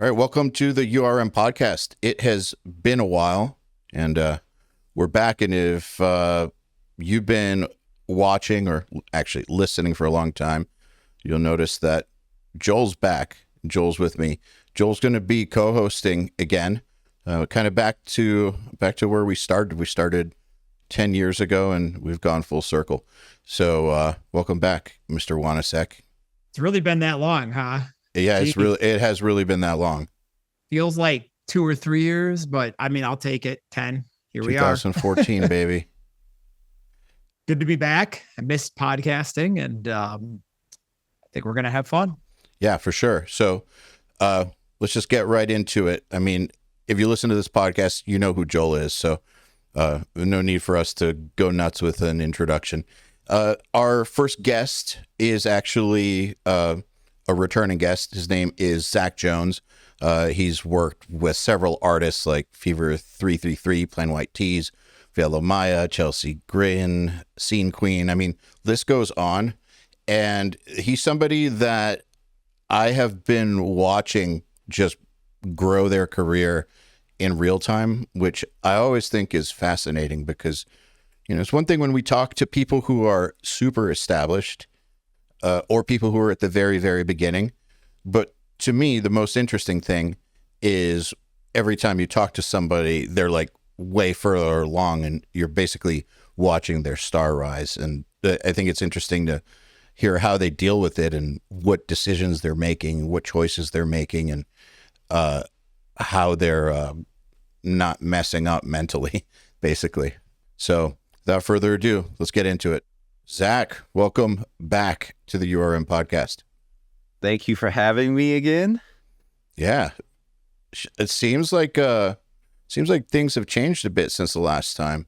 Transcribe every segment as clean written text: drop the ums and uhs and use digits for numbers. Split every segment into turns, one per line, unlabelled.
All right, welcome to the URM Podcast. It has been a while, and we're back. And if you've been watching or actually listening for a long time, you'll notice that Joel's back. Joel's with me. Joel's going to be co-hosting again, kind of back to where we started. We started 10 years ago, and we've gone full circle. So welcome back, Mr. Wanasek.
It's really been that long, huh?
Yeah, it has really been that long.
Feels like 2 or 3 years, but I mean, I'll take it. 10. Here we are.
2014, baby.
Good to be back. I missed podcasting, and I think we're going to have fun.
Yeah, for sure. So let's just get right into it. I mean, if you listen to this podcast, you know who Joel is. So no need for us to go nuts with an introduction. Our first guest is actually a returning guest. His name is Zach Jones. He's worked with several artists like Fever 333, Plain White Tees, Velo Maya, Chelsea Grin, Scene Queen. I mean, list goes on. And he's somebody that I have been watching just grow their career in real time, which I always think is fascinating because, you know, it's one thing when we talk to people who are super established or people who are at the very, very beginning. But to me, the most interesting thing is every time you talk to somebody, they're like way further along and you're basically watching their star rise. And I think it's interesting to hear how they deal with it and what decisions they're making, what choices they're making, and how they're not messing up mentally, basically. So without further ado, let's get into it. Zach, welcome back to the URM Podcast.
Thank you for having me again.
Yeah, it seems like things have changed a bit since the last time.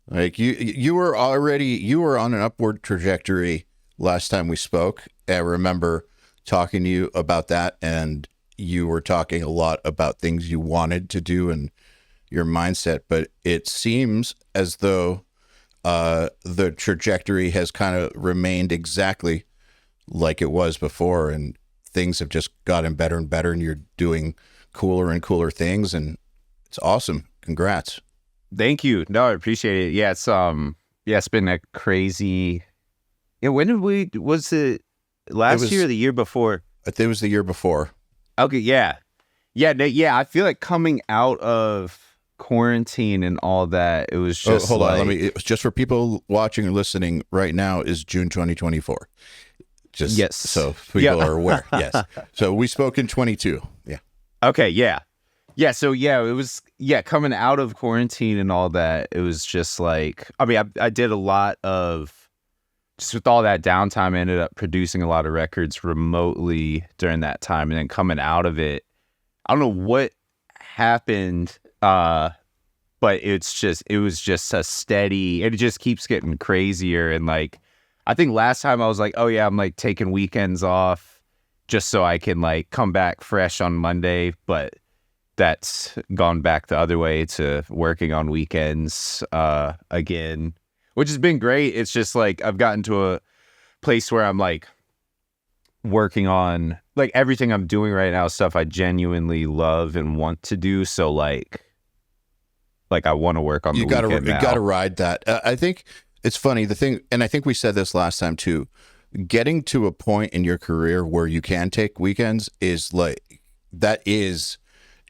Like you were on an upward trajectory last time we spoke. I remember talking to you about that, and you were talking a lot about things you wanted to do and your mindset. But it seems as though the trajectory has kind of remained exactly like it was before, and things have just gotten better and better, and you're doing cooler and cooler things, and it's awesome. Congrats.
Thank you. No, I appreciate it. Yeah, it's been a crazy. Yeah, was it last year or the year before?
It was the year before.
Okay, yeah. I feel like coming out of quarantine and all that, it was just
hold on. It was just for people watching or listening right now is June 2024. Just
yes.
So people are aware. Yes. So we spoke in 22. Yeah.
Okay. Yeah. Yeah. So yeah, it was, coming out of quarantine and all that. It was just like, I mean, I did a lot of, just with all that downtime, I ended up producing a lot of records remotely during that time. And then coming out of it, I don't know what happened, but it was just a steady, and it just keeps getting crazier. And like, I think last time I was like, oh yeah, I'm like taking weekends off just so I can like come back fresh on Monday. But that's gone back the other way to working on weekends again, which has been great. It's just like I've gotten to a place where I'm like working on like everything I'm doing right now, stuff I genuinely love and want to do. So like I want to work on the weekend now.
You got to ride that. I think it's funny, the thing, and I think we said this last time too, getting to a point in your career where you can take weekends is like, that is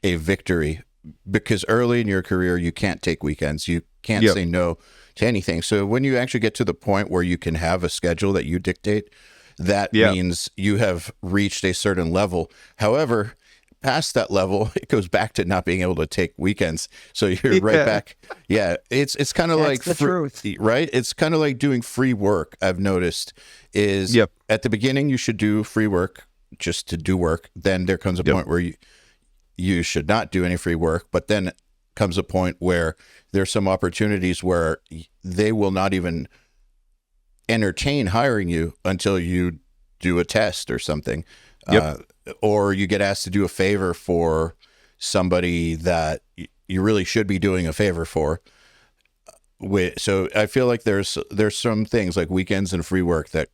a victory, because early in your career, you can't take weekends. You can't say no to anything. So when you actually get to the point where you can have a schedule that you dictate, that means you have reached a certain level. However, past that level, it goes back to not being able to take weekends. So you're right back. Yeah, it's kind of like
the truth,
right? It's kind of like doing free work. I've noticed is at the beginning you should do free work just to do work. Then there comes a point where you should not do any free work. But then comes a point where there's some opportunities where they will not even entertain hiring you until you do a test or something. Or you get asked to do a favor for somebody that you really should be doing a favor for. So I feel like there's some things like weekends and free work that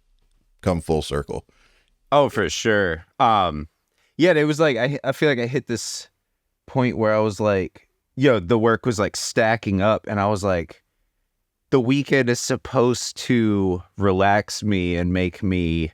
come full circle.
Oh, for sure. Yeah, it was like I feel like I hit this point where I was like, the work was like stacking up, and I was like, the weekend is supposed to relax me and make me,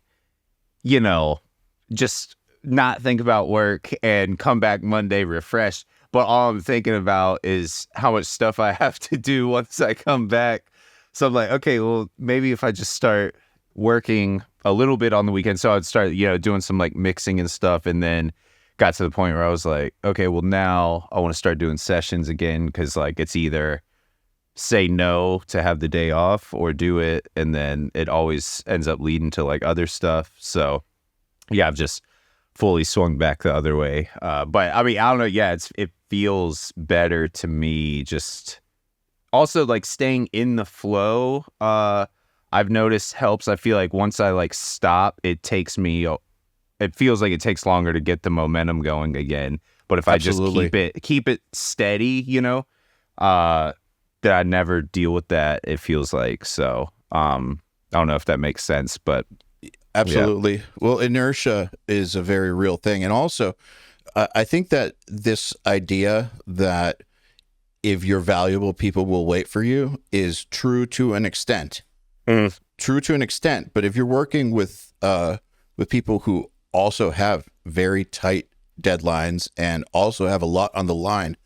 just not think about work and come back Monday refreshed. But all I'm thinking about is how much stuff I have to do once I come back. So I'm like, okay, well, maybe if I just start working a little bit on the weekend. So I'd start, doing some like mixing and stuff. And then got to the point where I was like, okay, well, now I want to start doing sessions again. Because like it's either say no to have the day off or do it. And then it always ends up leading to like other stuff. So yeah, I've just fully swung back the other way. But I mean, I don't know. Yeah, it feels better to me. Just also like staying in the flow. I've noticed helps. I feel like once I like stop, it feels like it takes longer to get the momentum going again. But if
Absolutely.
I just keep it steady, that I never deal with that. It feels like so. I don't know if that makes sense, but.
Absolutely. Yeah. Well, inertia is a very real thing. And also, I think that this idea that if you're valuable, people will wait for you is true to an extent. True to an extent. But if you're working with people who also have very tight deadlines and also have a lot on the line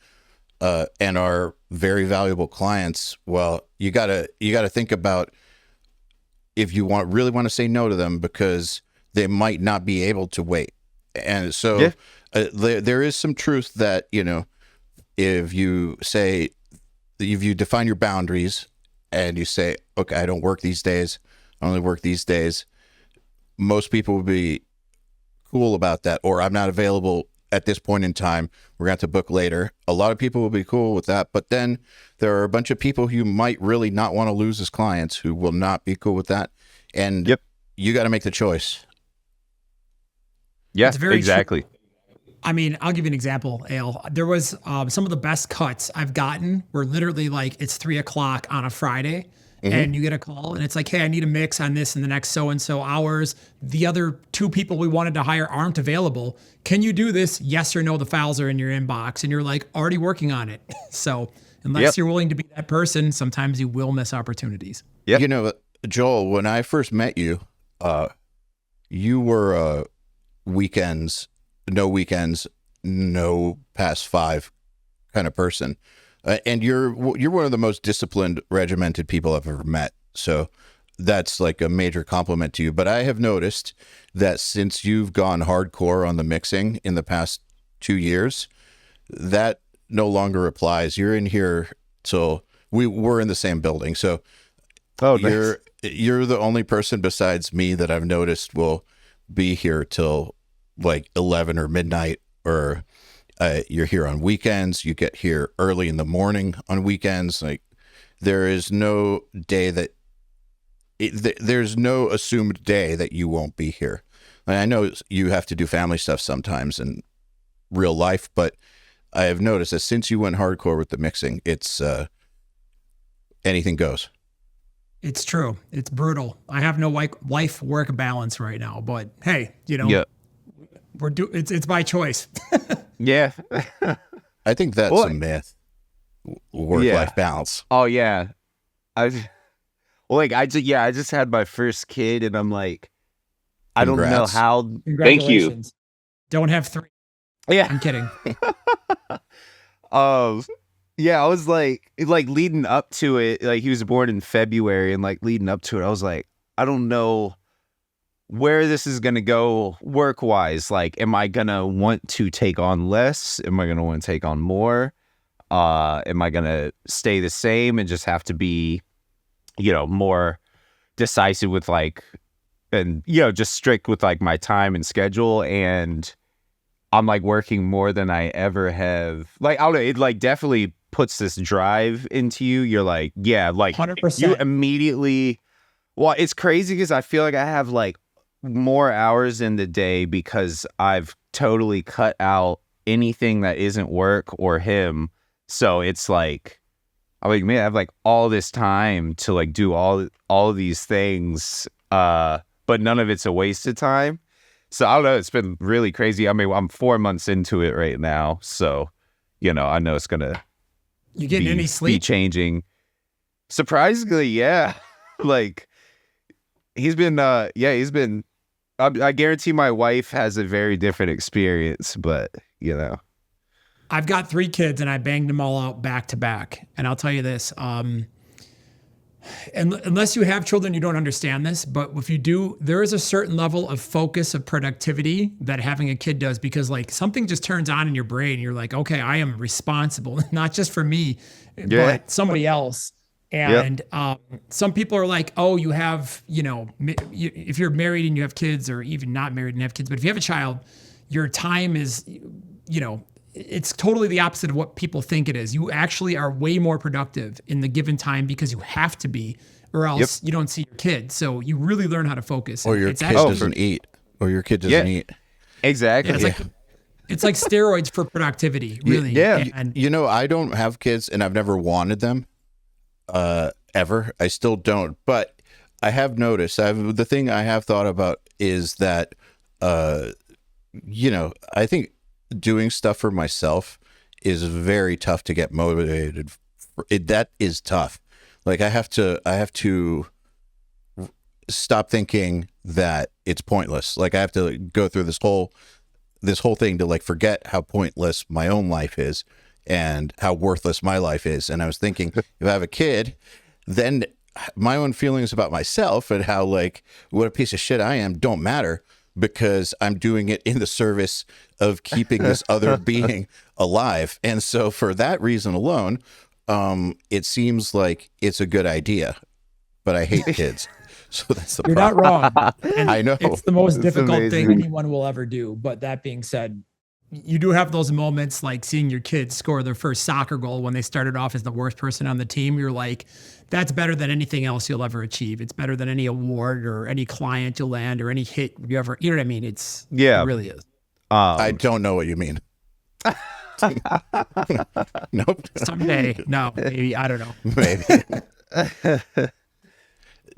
and are very valuable clients, well, you gotta think about if you really want to say no to them because they might not be able to wait. And so there is some truth that, if you define your boundaries and you say, okay, I don't work these days, I only work these days, most people would be cool about that. Or I'm not available at this point in time, we're going to have to book later. A lot of people will be cool with that. But then there are a bunch of people who you might really not want to lose as clients who will not be cool with that. And you got to make the choice.
Yeah, exactly.
True. I mean, I'll give you an example, Eyal. There was some of the best cuts I've gotten were literally like, it's 3:00 on a Friday. And you get a call and it's like, hey, I need a mix on this in the next so-and-so hours. The other 2 people we wanted to hire aren't available. Can you do this? Yes or no, the files are in your inbox. And you're like, already working on it. So unless you're willing to be that person, sometimes you will miss opportunities.
Yeah. Joel, when I first met you, you were weekends, no past 5 kind of person. And you're one of the most disciplined, regimented people I've ever met. So that's like a major compliment to you. But I have noticed that since you've gone hardcore on the mixing in the past 2 years, that no longer applies. You're in here till we're in the same building. So you're the only person besides me that I've noticed will be here till like 11 or midnight, or you're here on weekends. You get here early in the morning on weekends. Like there is no day there's no assumed day that you won't be here. And I know you have to do family stuff sometimes in real life, but I have noticed that since you went hardcore with the mixing, it's anything goes.
It's true. It's brutal. I have no life work balance right now, but hey, it's by choice.
Yeah.
I think that's a myth. Work-life balance.
Oh yeah. I just had my first kid and I'm like, I don't know how.
Thank you. Don't have 3.
Yeah.
I'm kidding.
Yeah, I was like leading up to it, like he was born in February and like leading up to it, I was like, I don't know where this is going to go work-wise. Like, am I going to want to take on less? Am I going to want to take on more? Am I going to stay the same and just have to be, more decisive with just strict with like my time and schedule? And I'm like working more than I ever have. Like, I don't know, it like definitely puts this drive into you. You're like, yeah, like
100%.
You immediately, well, it's crazy because I feel like I have like more hours in the day because I've totally cut out anything that isn't work or him. So it's like, I'm like, man, I have like all this time to like do all of these things, but none of it's a waste of time. So I don't know. It's been really crazy. I mean, I'm 4 months into it right now. So, I know it's going to
You getting any
be
sleep?
changing. Surprisingly, yeah. Like, he's been, I guarantee my wife has a very different experience, but,
I've got 3 kids and I banged them all out back to back. And I'll tell you this, and unless you have children, you don't understand this. But if you do, there is a certain level of focus of productivity that having a kid does, because like something just turns on in your brain. You're like, okay, I am responsible, not just for me, but somebody else. And some people are like, oh, you have, if you're married and you have kids, or even not married and have kids, but if you have a child, your time is, it's totally the opposite of what people think it is. You actually are way more productive in the given time because you have to be, or else you don't see your kid. So you really learn how to focus.
Or your kid doesn't eat. Or your kid doesn't eat.
Exactly.
Yeah, it's like steroids for productivity, really.
Yeah.
And
I don't have kids and I've never wanted them ever. I still don't. But I have noticed, the thing I have thought about is that, I think doing stuff for myself is very tough to get motivated. That is tough. Like I have to stop thinking that it's pointless. Like I have to go through this whole thing to like forget how pointless my own life is and how worthless my life is. And I was thinking, if I have a kid, then my own feelings about myself and how like what a piece of shit I am don't matter, because I'm doing it in the service of keeping this other being alive. And so for that reason alone, it seems like it's a good idea, but I hate kids. So that's the
you're
problem.
not wrong. And
I know.
it's the most difficult
amazing.
thing anyone will ever do. But that being said, you do have those moments like seeing your kids score their first soccer goal when they started off as the worst person on the team. You're like, that's better than anything else you'll ever achieve. It's better than any award or any client you'll land or any hit you ever, you know what I mean? It really is.
I don't know what you mean. Nope.
Someday. No, maybe. I don't know.
Maybe.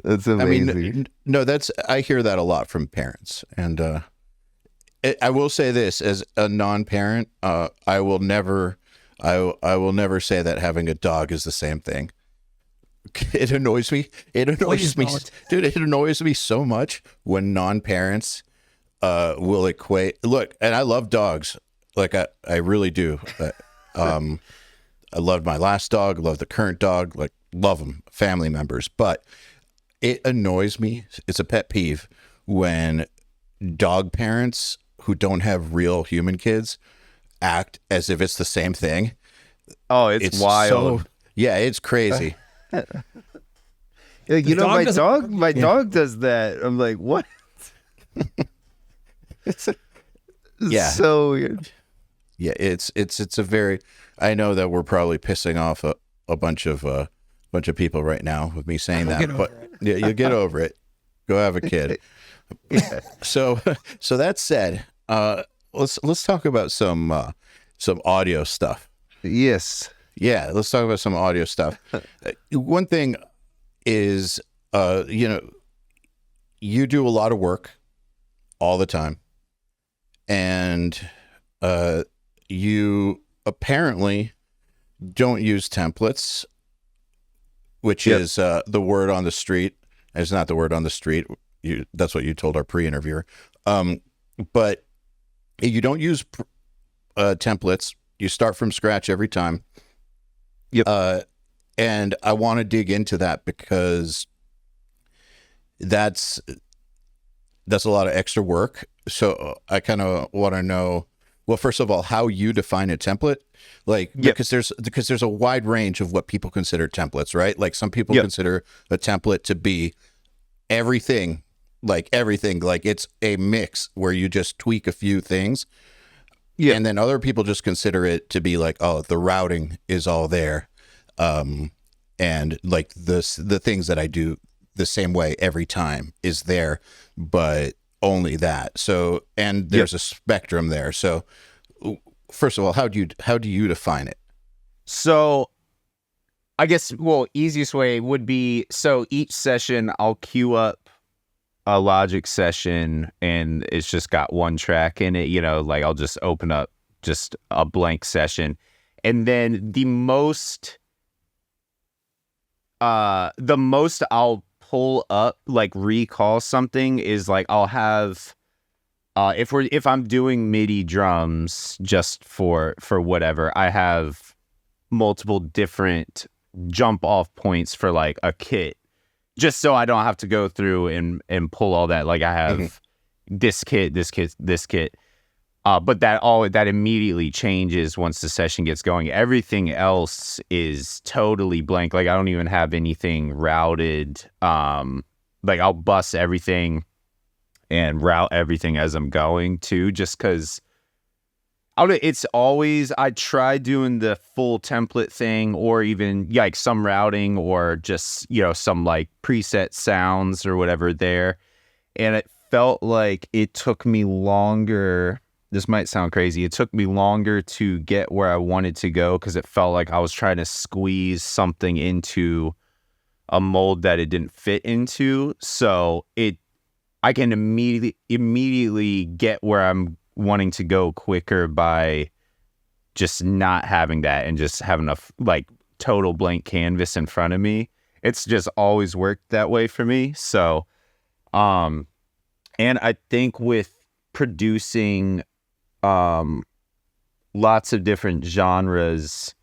That's amazing.
I mean, no, I hear that a lot from parents. And I will say this, as a non-parent, I will never say that having a dog is the same thing. It annoys me. It annoys me, dude. It annoys me so much when non-parents will equate. Look, and I love dogs. Like I really do. I loved my last dog. Love the current dog. Like love them, family members. But it annoys me. It's a pet peeve when dog parents who don't have real human kids act as if it's the same thing.
Oh, it's wild.
Yeah, it's crazy.
My dog does that. I'm like, what? It's so weird.
Yeah, it's a very. I know that we're probably pissing off a bunch of people right now with me saying that, but yeah, you'll get over it. Go have a kid. So that said, let's talk about some audio stuff.
Yes.
Yeah, let's talk about some audio stuff. One thing is, you do a lot of work all the time, and you apparently don't use templates, which is the word on the street. It's not the word on the street. That's what you told our pre-interviewer. But you don't use templates. You start from scratch every time.
Yep.
And I want to dig into that because that's a lot of extra work. So I kind of want to know, well, first of all, how you define a template, because there's a wide range of what people consider templates, right? Like some people consider a template to be everything, like it's a mix where you just tweak a few things. Yeah. And then other people just consider it to be like, oh, the routing is all there. And like the things that I do the same way every time is there, but only that. So, and there's a spectrum there. So first of all, how do you define it?
So I guess, easiest way would be, so each session I'll queue up a Logic session and it's just got one track in it, like I'll just open up just a blank session. And then the most I'll pull up, like recall something, is like I'll have if I'm doing MIDI drums just for whatever, I have multiple different jump off points for like a kit, just so I don't have to go through and pull all that. Like I have this kit. But that immediately changes once the session gets going. Everything else is totally blank. Like I don't even have anything routed. Like I'll bust everything and route everything as I'm going too, just because it's always, I try doing the full template thing, or even like some routing, or just, some like preset sounds or whatever there. And it felt like it took me longer. This might sound crazy. It took me longer to get where I wanted to go, because it felt like I was trying to squeeze something into a mold that it didn't fit into. So I can immediately get where I'm wanting to go quicker by just not having that and just having a like total blank canvas in front of me. It's just always worked that way for me. So, and I think with producing lots of different genres,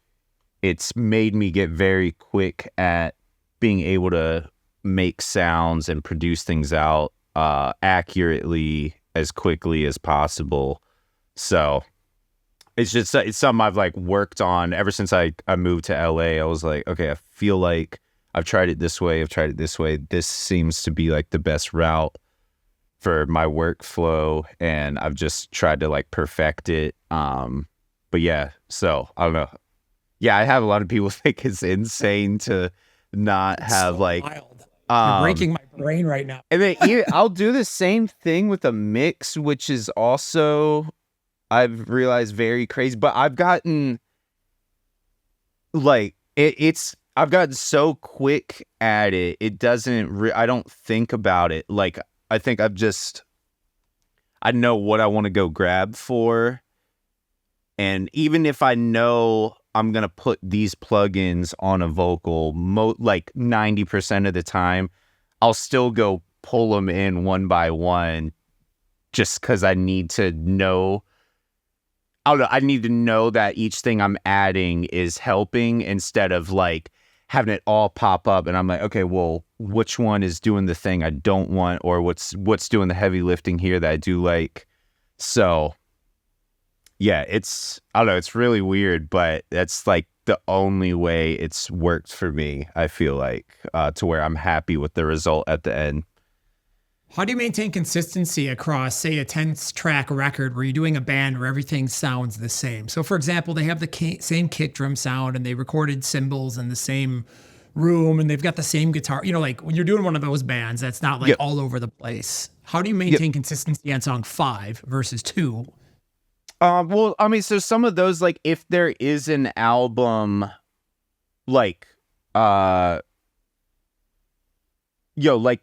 it's made me get very quick at being able to make sounds and produce things out accurately as quickly as possible. So it's something I've like worked on ever since I moved to LA. I was like, okay, I feel like I've tried it this way. This seems to be like the best route for my workflow, and I've just tried to like perfect it. But yeah, so I don't know. Yeah, I have a lot of people think it's insane to not have
so
like
wild. You're breaking my brain right now.
And then I'll do the same thing with a mix, which is also, I've realized, very crazy. But I've gotten like I've gotten so quick at it. It doesn't. I don't think about it. Like I think I know what I want to go grab for, and even if I know I'm gonna put these plugins on a vocal, like 90% of the time, I'll still go pull them in one by one, just because I need to know. I don't know. I need to know that each thing I'm adding is helping, instead of like having it all pop up and I'm like, okay, well, which one is doing the thing I don't want, or what's doing the heavy lifting here that I do like. So yeah, I don't know, it's really weird, but that's like the only way it's worked for me, I feel like, to where I'm happy with the result at the end.
How do you maintain consistency across, say, a 10-track record where you're doing a band where everything sounds the same? So, for example, they have the same kick drum sound, and they recorded cymbals in the same room, and they've got the same guitar. Like when you're doing one of those bands, that's not like all over the place. How do you maintain consistency on song 5 versus 2?
Well, I mean, so some of those, like if there is an album, like, like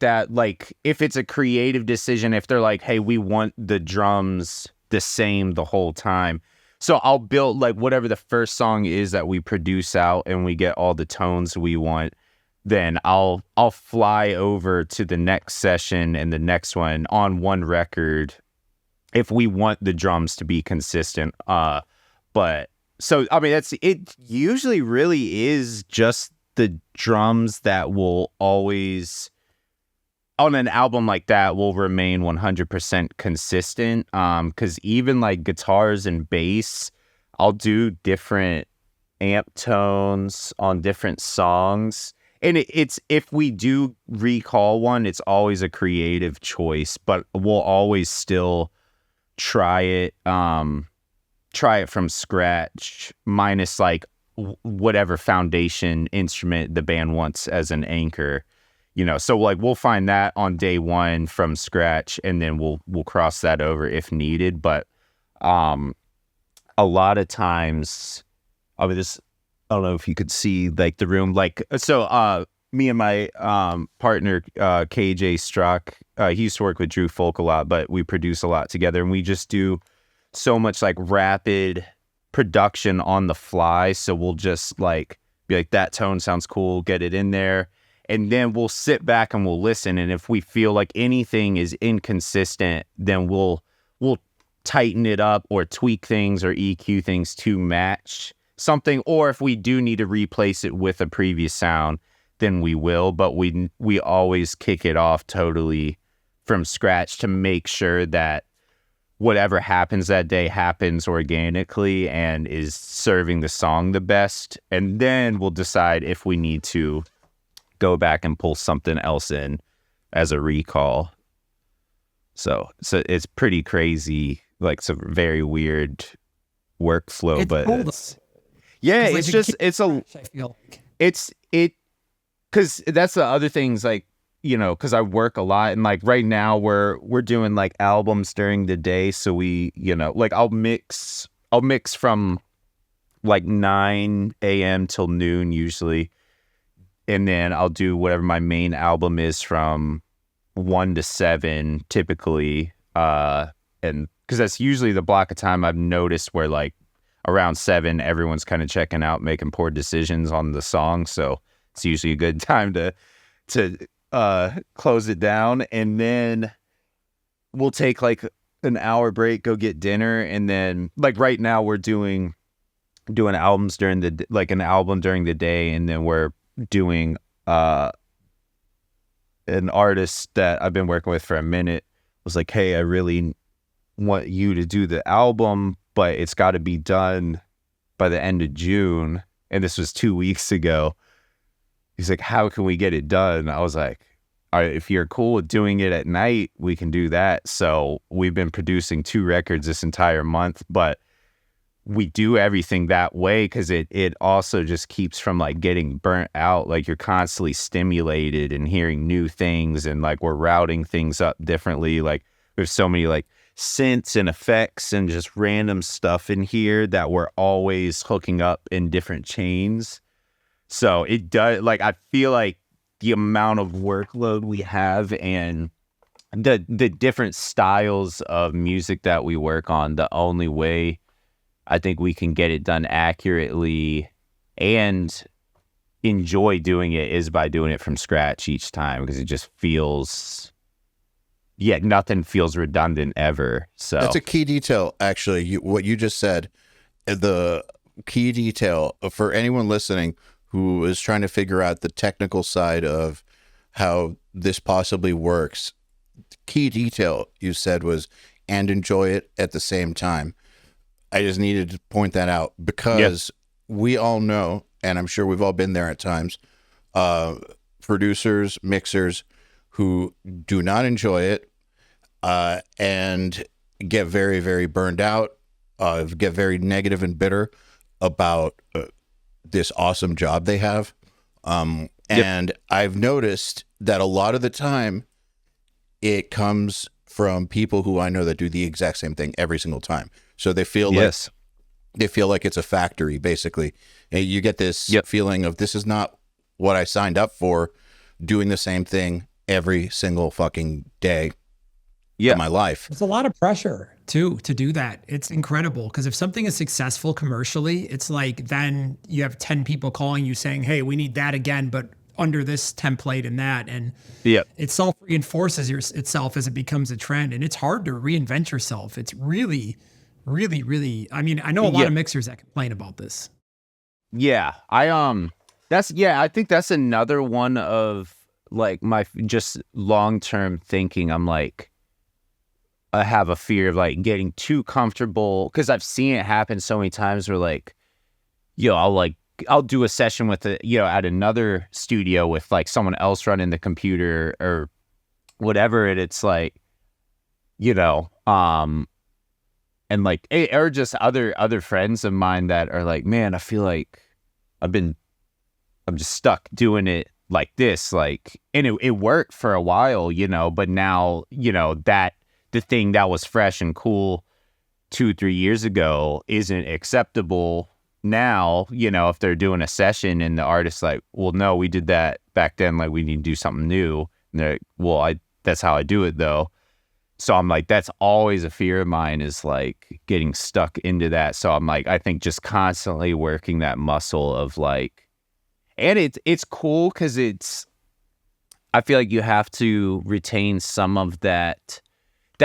that, like if it's a creative decision, if they're like, hey, we want the drums the same the whole time. So I'll build like whatever the first song is that we produce out and we get all the tones we want. Then I'll fly over to the next session and the next one on one record if we want the drums to be consistent. But so, I mean, it usually really is just the drums that will always, on an album like that, will remain 100% consistent. Because even like guitars and bass, I'll do different amp tones on different songs. And it's, if we do recall one, it's always a creative choice, but we'll always still try it from scratch, minus like whatever foundation instrument the band wants as an anchor, so like we'll find that on day one from scratch, and then we'll cross that over if needed. But a lot of times, I mean, I don't know if you could see like the room, like, so me and my partner KJ Strzok, he used to work with Drew Folk a lot, but we produce a lot together, and we just do so much like rapid production on the fly. So we'll just like be like, that tone sounds cool, get it in there, and then we'll sit back and we'll listen, and if we feel like anything is inconsistent, then we'll tighten it up or tweak things or EQ things to match something, or if we do need to replace it with a previous sound, then we will, but we always kick it off totally from scratch to make sure that whatever happens that day happens organically and is serving the song the best, and then we'll decide if we need to go back and pull something else in as a recall. So it's pretty crazy, like it's a very weird workflow, but
cool,
yeah,
like
it's just it's a
I feel like.
it's it because that's the other things, like, you know, because I work a lot, and like right now we're doing like albums during the day, so we, you know, like I'll mix from like 9 a.m. till noon usually, and then I'll do whatever my main album is from 1 to 7 typically, and because that's usually the block of time I've noticed where like around 7 everyone's kind of checking out, making poor decisions on the song, so it's usually a good time to close it down, and then we'll take like an hour break, go get dinner, and then like right now we're doing albums during the like an album during the day, and then we're doing an artist that I've been working with for a minute was like, hey, I really want you to do the album, but it's got to be done by the end of June, and this was 2 weeks ago. He's like, how can we get it done? I was like, all right, if you're cool with doing it at night, we can do that. So we've been producing 2 records this entire month, but we do everything that way because it also just keeps from like getting burnt out. Like you're constantly stimulated and hearing new things, and like we're routing things up differently. Like there's so many like synths and effects and just random stuff in here that we're always hooking up in different chains. So it does, like, I feel like the amount of workload we have and the different styles of music that we work on, the only way I think we can get it done accurately and enjoy doing it is by doing it from scratch each time, because it just feels, nothing feels redundant ever. So
that's a key detail, actually. What you just said, the key detail for anyone listening who is trying to figure out the technical side of how this possibly works. Key detail you said was, and enjoy it at the same time. I just needed to point that out because we all know, and I'm sure we've all been there at times, producers, mixers who do not enjoy it and get very, very burned out, get very negative and bitter about this awesome job they have. And I've noticed that a lot of the time it comes from people who I know that do the exact same thing every single time. So they feel like it's a factory, basically. And you get this feeling of, this is not what I signed up for, doing the same thing every single fucking day of my life.
It's a lot of pressure too to do that. It's incredible, because if something is successful commercially, it's like then you have 10 people calling you saying, hey, we need that again, but under this template and that. And it self-reinforces itself as it becomes a trend. And it's hard to reinvent yourself. It's really, really, really, I mean, I know a lot of mixers that complain about this.
Yeah. I think that's another one of like my just long-term thinking. I'm like, I have a fear of like getting too comfortable, because I've seen it happen so many times where like, I'll do a session with at another studio with like someone else running the computer or whatever. And it's like, and like, or just other friends of mine that are like, man, I feel like I'm just stuck doing it like this, like, and it worked for a while, but now, that the thing that was fresh and cool 2-3 years ago isn't acceptable now, if they're doing a session and the artist's like, well, no, we did that back then, like we need to do something new. And they're like, well, that's how I do it though. So I'm like, that's always a fear of mine, is like getting stuck into that. So I'm like, I think just constantly working that muscle of like, and it's cool because I feel like you have to retain some of that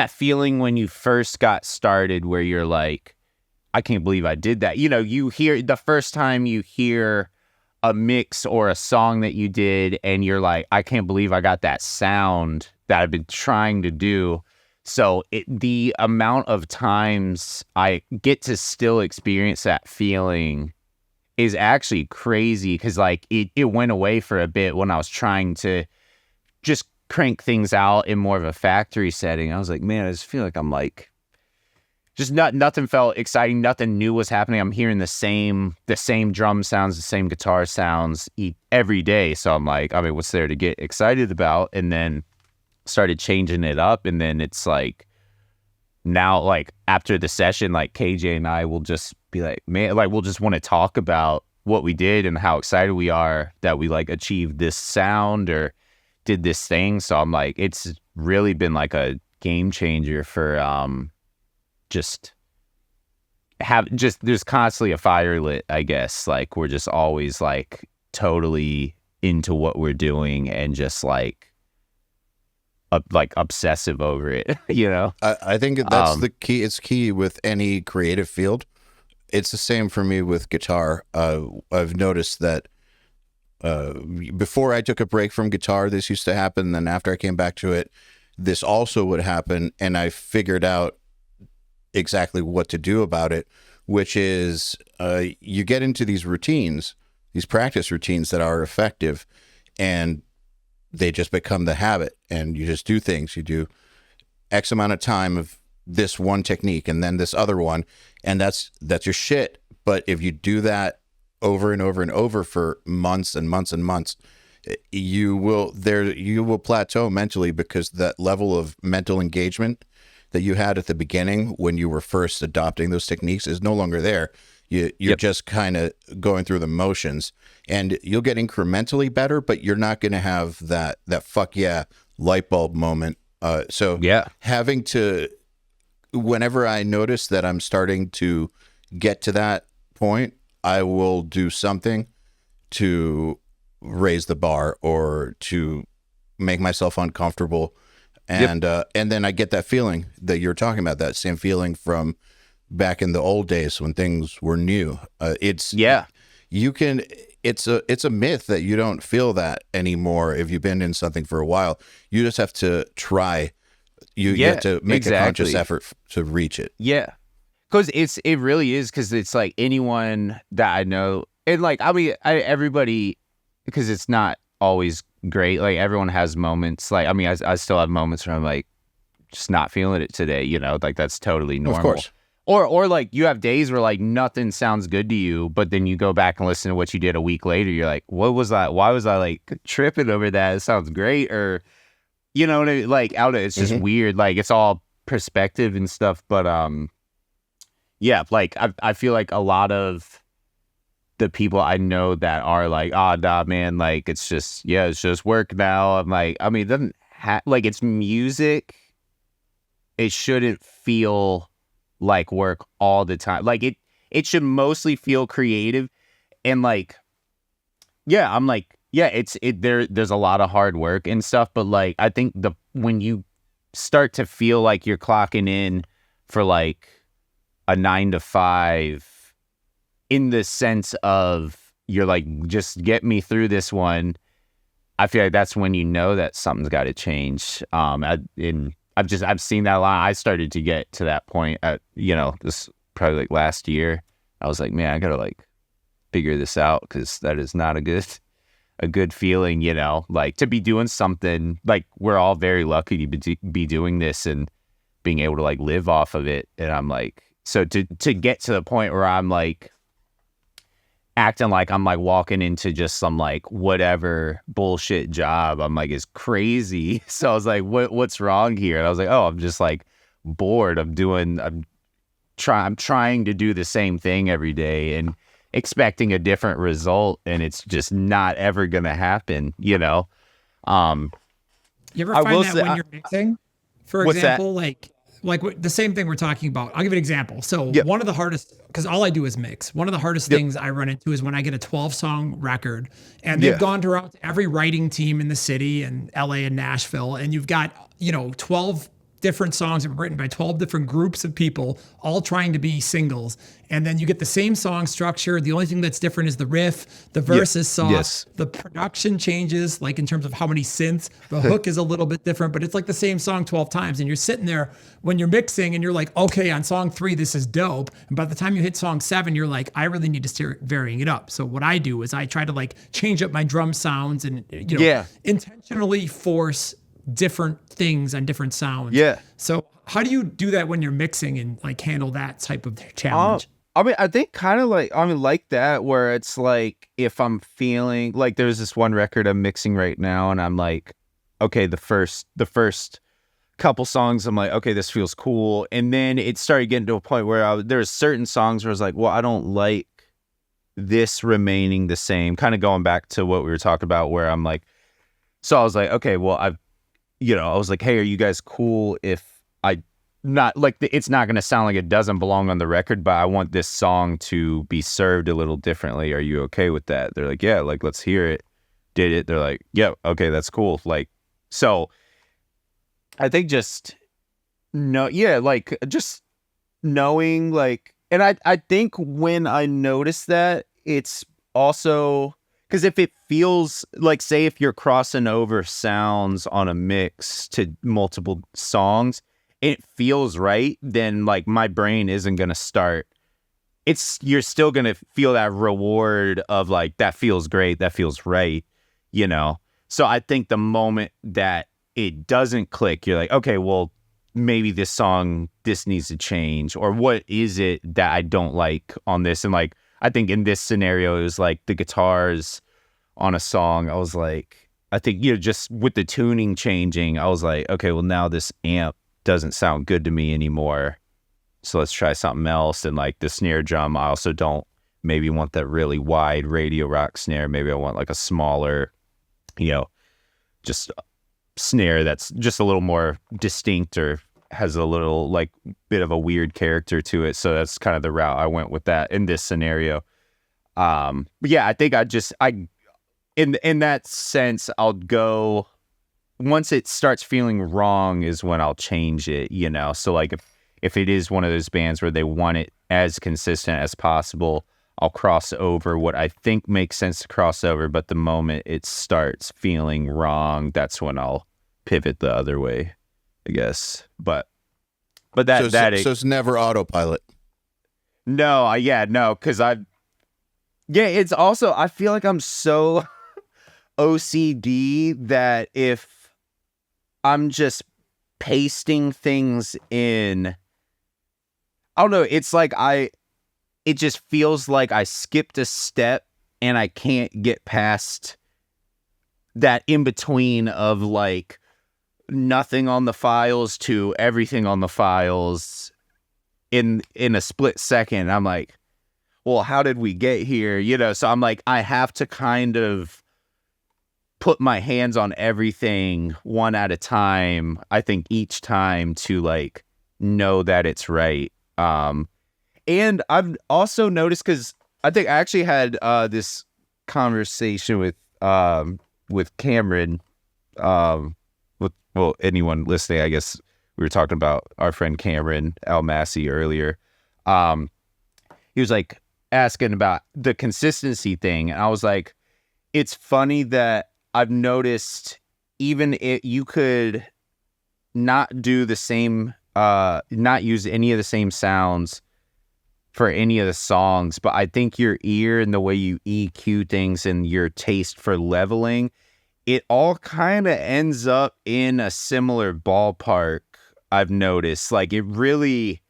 feeling when you first got started where you're like, I can't believe I did that. You hear the first time you hear a mix or a song that you did and you're like, I can't believe I got that sound that I've been trying to do. So the amount of times I get to still experience that feeling is actually crazy, because like it went away for a bit when I was trying to just crank things out in more of a factory setting. I was like, man, I just feel like I'm like, just nothing felt exciting. Nothing new was happening. I'm hearing the same drum sounds, the same guitar sounds every day. So I'm like, I mean, what's there to get excited about? And then started changing it up, and then it's like now, like after the session, like KJ and I will just be like, man, like we'll just want to talk about what we did and how excited we are that we like achieved this sound or did this thing. So I'm like, it's really been like a game changer for there's constantly a fire lit, I guess. Like we're just always like totally into what we're doing and just like obsessive over it.
I think that's the key. It's key with any creative field. It's the same for me with guitar. I've noticed that before I took a break from guitar, this used to happen. Then after I came back to it, this also would happen. And I figured out exactly what to do about it, which is you get into these routines, these practice routines that are effective, and they just become the habit, and you just do things. You do X amount of time of this one technique and then this other one, and that's your shit. But if you do that over and over and over for months and months and months, you will plateau mentally, because that level of mental engagement that you had at the beginning when you were first adopting those techniques is no longer there. You're just kind of going through the motions, and you'll get incrementally better, but you're not going to have that fuck yeah light bulb moment. Having to, whenever I notice that I'm starting to get to that point, I will do something to raise the bar or to make myself uncomfortable. And then I get that feeling that you're talking about, that same feeling from back in the old days when things were new. It's a myth that you don't feel that anymore if you've been in something for a while. You just have to try. You have to make a conscious effort to reach it.
Yeah. Because it really is, because it's like anyone that I know, and like, I mean, everybody, because it's not always great. Like everyone has moments. Like, I mean, I still have moments where I'm like, just not feeling it today, like that's totally normal.
Of course.
Or like you have days where like nothing sounds good to you, but then you go back and listen to what you did a week later. You're like, what was that? Why was I like tripping over that? It sounds great. Or, like it's just weird. Like it's all perspective and stuff. But like I feel like a lot of the people I know that are like, nah, man, like it's just work now. I'm like, I mean, it doesn't like it's music. It shouldn't feel like work all the time. Like it should mostly feel creative, and like, I'm like, there's a lot of hard work and stuff, but like I think when you start to feel like you're clocking in for like a 9 to 5, in the sense of you're like, just get me through this one, I feel like that's when you know that something's got to change. I've seen that a lot. I started to get to that point at, this probably like last year. I was like, man, I gotta like figure this out, because that is not a good feeling, like to be doing something. Like we're all very lucky to be doing this and being able to like live off of it. And I'm like, so to get to the point where I'm like acting like I'm like walking into just some like whatever bullshit job, I'm like, is crazy. So I was like, what's wrong here? And I was like, I'm just like bored. I'm trying to do the same thing every day. And expecting a different result, and it's just not ever going to happen,
You ever
I
find
will
that
say-
when you're mixing, for
What's that?
example, the same thing we're talking about. I'll give you an example. So
Yep.
one of the hardest, because all I do is mix. One of the hardest things I run into is when I get a 12-song record, and they've
Yeah.
gone around to every writing team in the city and LA and Nashville, and you've got 12 different songs that were written by 12 different groups of people, all trying to be singles. And then you get the same song structure. The only thing that's different is the riff. The verse is soft.
Yes.
The production changes, like in terms of how many synths. The hook is a little bit different, but it's like the same song 12 times. And you're sitting there when you're mixing and you're like, okay, on song 3, this is dope. And by the time you hit song 7, you're like, I really need to start varying it up. So what I do is I try to like change up my drum sounds and intentionally force different things on different sounds.
Yeah.
So how do you do that when you're mixing and like handle that type of challenge?
I think kind of like that, where it's like, if I'm feeling like, there's this one record I'm mixing right now, and I'm like, okay, the first couple songs, I'm like, okay, this feels cool. And then it started getting to a point where there's certain songs where I was like, well, I don't like this remaining the same, kind of going back to what we were talking about, where I'm like, so I was like, okay, well, I was like, hey, are you guys cool if not like it's not going to sound like it doesn't belong on the record, but I want this song to be served a little differently. Are you okay with that? They're like, yeah, like, let's hear it. Did it? They're like, yeah, okay, that's cool. Like, so I think just knowing, like, and I think when I notice that, it's also because if it feels like, say, if you're crossing over sounds on a mix to multiple songs, it feels right, then like my brain isn't going to start. You're still going to feel that reward of like, that feels great, that feels right, So I think the moment that it doesn't click, you're like, okay, well, maybe this needs to change, or what is it that I don't like on this? And like, I think in this scenario, it was like the guitars on a song. I was like, I think, just with the tuning changing, I was like, okay, well, now this amp doesn't sound good to me anymore, so let's try something else. And like the snare drum, I also don't maybe want that really wide Radio Rock snare. Maybe I want like a smaller, just snare that's just a little more distinct, or has a little like bit of a weird character to it. So that's kind of the route I went with that in this scenario. But yeah, I think in that sense, I'll go, once it starts feeling wrong is when I'll change it, So like if it is one of those bands where they want it as consistent as possible, I'll cross over what I think makes sense to cross over. But the moment it starts feeling wrong, that's when I'll pivot the other way, I guess. But so
it's never autopilot.
No, because it's also, I feel like I'm so OCD that if I'm just pasting things in, I don't know, it's like it just feels like I skipped a step and I can't get past that in between of like nothing on the files to everything on the files in a split second. I'm like, well, how did we get here? So I'm like, I have to kind of put my hands on everything one at a time, I think each time, to like know that it's right. And I've also noticed, because I think I actually had this conversation with Cameron, with anyone listening, I guess we were talking about our friend Cameron Almasi earlier. He was like asking about the consistency thing, and I was like, it's funny that I've noticed even if you could not do the same, not use any of the same sounds for any of the songs, but I think your ear and the way you EQ things and your taste for leveling, it all kind of ends up in a similar ballpark, I've noticed. Like, it really,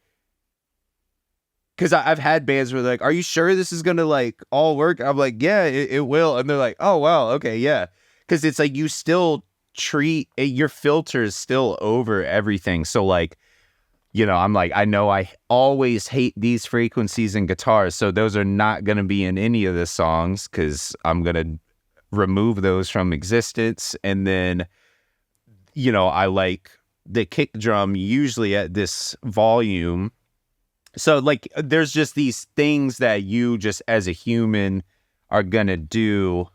because I've had bands where they're like, are you sure this is going to like all work? I'm like, yeah, it will. And they're like, oh, wow, okay, yeah. Because it's like you still treat your filters still over everything. So like I'm like, I know I always hate these frequencies in guitars, so those are not going to be in any of the songs because I'm going to remove those from existence. And then, I like the kick drum usually at this volume. So like, there's just these things that you just as a human are going to do.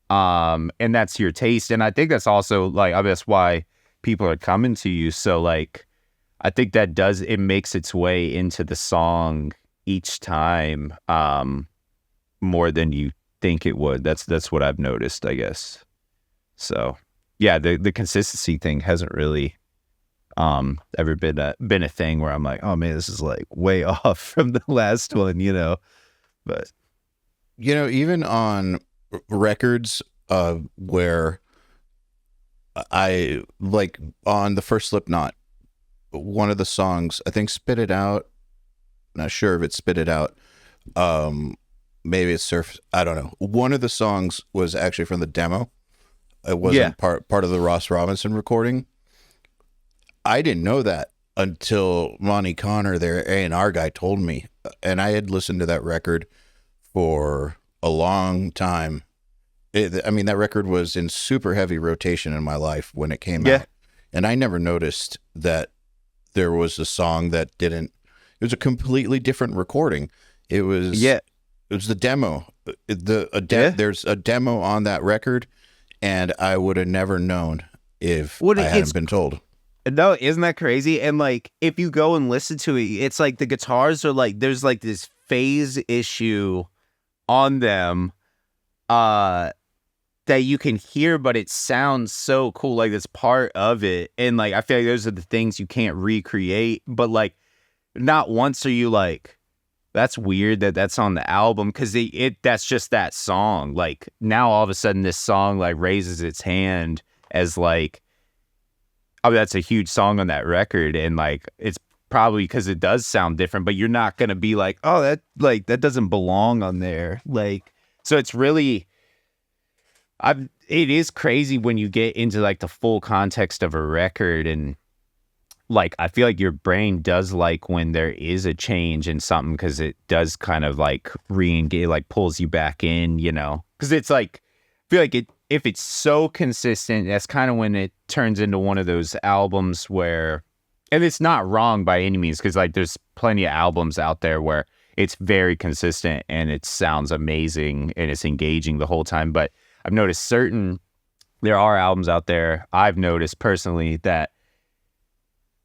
And that's your taste. And I think that's also like, I guess why people are coming to you. So like, I think that it makes its way into the song each time, more than you think it would. That's what I've noticed, I guess. So yeah, the consistency thing hasn't really, ever been a thing where I'm like, oh man, this is like way off from the last one, but
even on records, where I like on the first Slipknot, one of the songs, I think Spit It Out, not sure if it's Spit It Out, maybe it's Surf, I don't know. One of the songs was actually from the demo. It wasn't part of the Ross Robinson recording. I didn't know that until Monty Connor, their A&R guy, told me. And I had listened to that record for a long time. That record was in super heavy rotation in my life when it came out. And I never noticed that there was a song that it was a completely different recording. It was the demo. There's a demo on that record, and I would have never known if I hadn't been told.
No, isn't that crazy? And like, if you go and listen to it, it's like the guitars are like, there's like this phase issue on them, that you can hear, but it sounds so cool. Like it's part of it. And like, I feel like those are the things you can't recreate, but like not once are you like, that's weird that that's on the album. Cause that's just that song. Like now all of a sudden this song like raises its hand as like, that's a huge song on that record. And like, it's probably because it does sound different, but you're not going to be like, oh, that doesn't belong on there. Like, so it's really, it is crazy when you get into like the full context of a record. And like, I feel like your brain does like when there is a change in something, because it does kind of like re-engage, like pulls you back in, because it's like, I feel like if it's so consistent, that's kind of when it turns into one of those albums where, and it's not wrong by any means, because like there's plenty of albums out there where it's very consistent and it sounds amazing and it's engaging the whole time. But I've noticed there are albums out there, I've noticed personally, that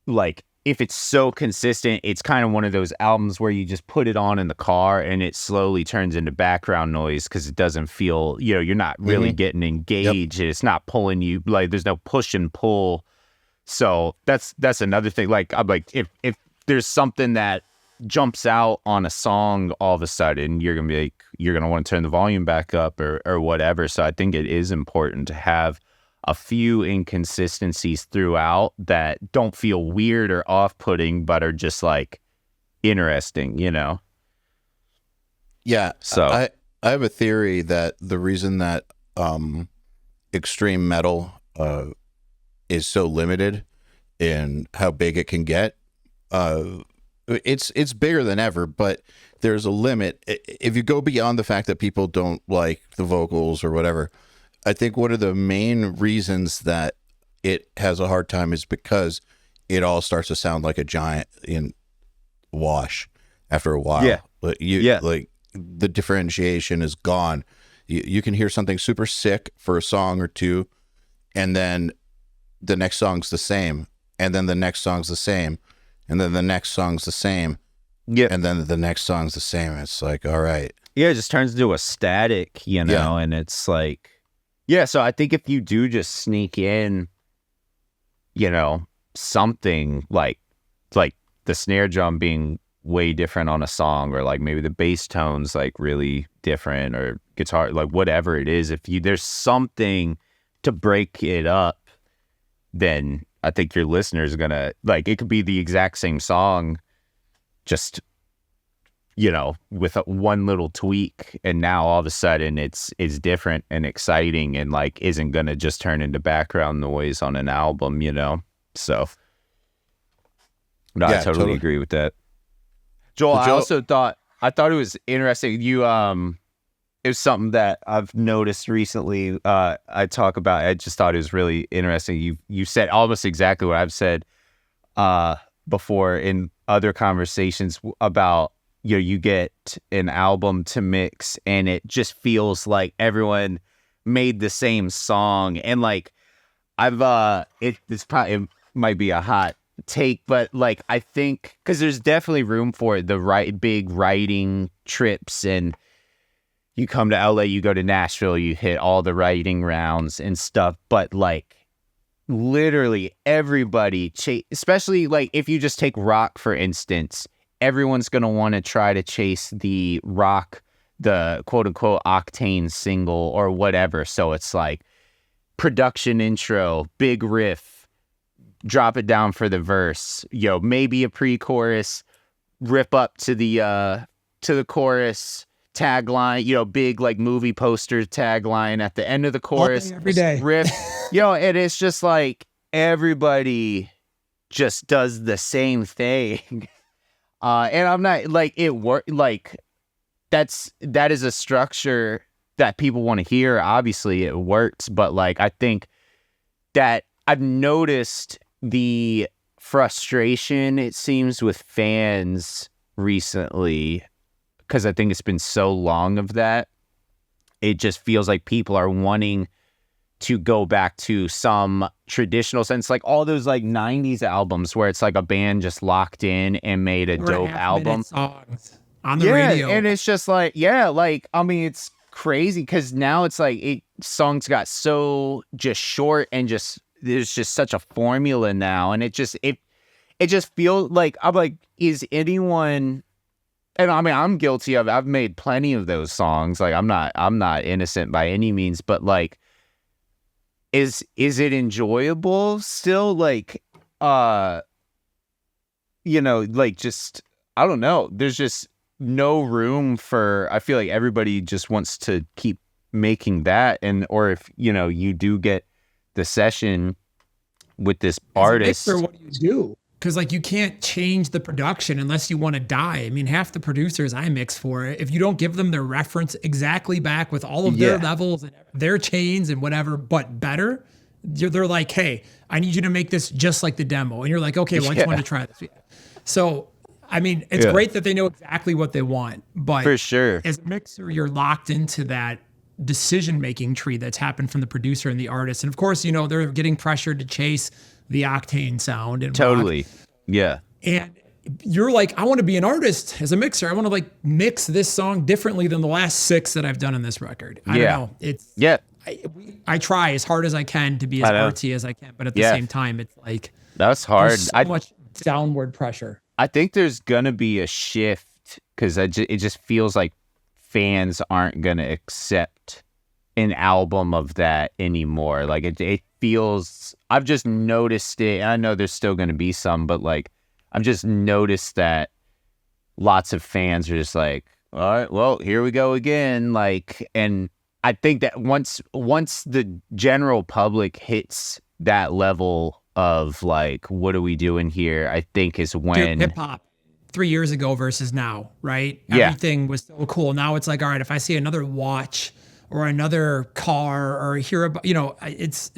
like if it's so consistent, it's kind of one of those albums where you just put it on in the car and it slowly turns into background noise because it doesn't feel, you're not really getting engaged. Yep. It's not pulling you, like there's no push and pull. So that's another thing. Like I'm like, if there's something that jumps out on a song, all of a sudden you're gonna want to turn the volume back up or whatever. So I think it is important to have a few inconsistencies throughout that don't feel weird or off-putting, but are just like interesting,
Yeah.
So
I have a theory that the reason that extreme metal is so limited in how big it can get, it's bigger than ever, but there's a limit. If you go beyond the fact that people don't like the vocals or whatever, I think one of the main reasons that it has a hard time is because it all starts to sound like a giant wash after a while.
Yeah.
Like the differentiation is gone. You can hear something super sick for a song or two, and then the next song's the same, and then the next song's the same, and then the next song's the same.
Yeah.
And then the next song's the same. It's like, all right.
Yeah, it just turns into a static, and it's like, yeah, so I think if you do just sneak in, something like the snare drum being way different on a song, or like maybe the bass tones like really different, or guitar, like whatever it is, if there's something to break it up, then I think your listeners are gonna like, it could be the exact same song, just with one little tweak, and now all of a sudden it's different and exciting, and like isn't gonna just turn into background noise on an album, So No,
Yeah,
I totally agree with that. Joel, I also thought it was interesting. You it was something that I've noticed recently. I talk about. I just thought it was really interesting. You said almost exactly what I've said before in other conversations about, you know, you get an album to mix and it just feels like everyone made the same song. And like it might be a hot take, but like I think because there's definitely room for the big writing trips, and you come to LA, you go to Nashville, you hit all the writing rounds and stuff, but like literally everybody especially like if you just take rock for instance, everyone's going to want to try to chase the rock, the quote unquote octane single or whatever. So it's like production intro, big riff, drop it down for the verse, maybe a pre-chorus, rip up to the chorus, tagline, big like movie poster tagline at the end of the chorus,
every day
riff, and it's just like everybody just does the same thing. And I'm not like it work like that is a structure that people want to hear. Obviously it works, but like I think that I've noticed the frustration, it seems, with fans recently, because I think it's been so long of that. It just feels like people are wanting to go back to some traditional sense, like all those like 90s albums where it's like a band just locked in and made a dope album.
Songs on the radio.
And it's just like, I mean, it's crazy because now it's like songs got so just short and just there's just such a formula now, and it just feels like I'm like, is anyone? And I mean, I'm guilty of it. I've made plenty of those songs. Like I'm not innocent by any means, but like, is it enjoyable still? Like, like just, I don't know. There's just no room for, I feel like everybody just wants to keep making that. Or if, you do get the session with this artist.
As a mixer, what do you do? Because like you can't change the production unless you want to die. I mean, half the producers I mix for, if you don't give them their reference exactly back with all of their levels and their chains and whatever, but better, they're like, hey, I need you to make this just like the demo. And you're like, okay, well, I just wanted to try this. So, I mean, it's great that they know exactly what they want, but
for sure,
as a mixer, you're locked into that decision-making tree that's happened from the producer and the artist. And of course, they're getting pressured to chase the octane sound and
totally rock. Yeah.
And you're like, I want to be an artist as a mixer. I want to like mix this song differently than the last 6 that I've done on this record. I don't know. It's I try as hard as I can to be as artsy as I can, but at the same time, it's like
that's hard.
There's so much downward pressure.
I think there's gonna be a shift because it just feels like fans aren't gonna accept an album of that anymore. Like it feels, I've just noticed it. I know there's still going to be some, but like I've just noticed that lots of fans are just like, all right, well, here we go again. Like, and I think that once the general public hits that level of like, what are we doing here? I think is when
hip hop 3 years ago versus now, right?
Yeah.
Everything was so cool. Now it's like, all right, if I see another watch or another car or hear about, it's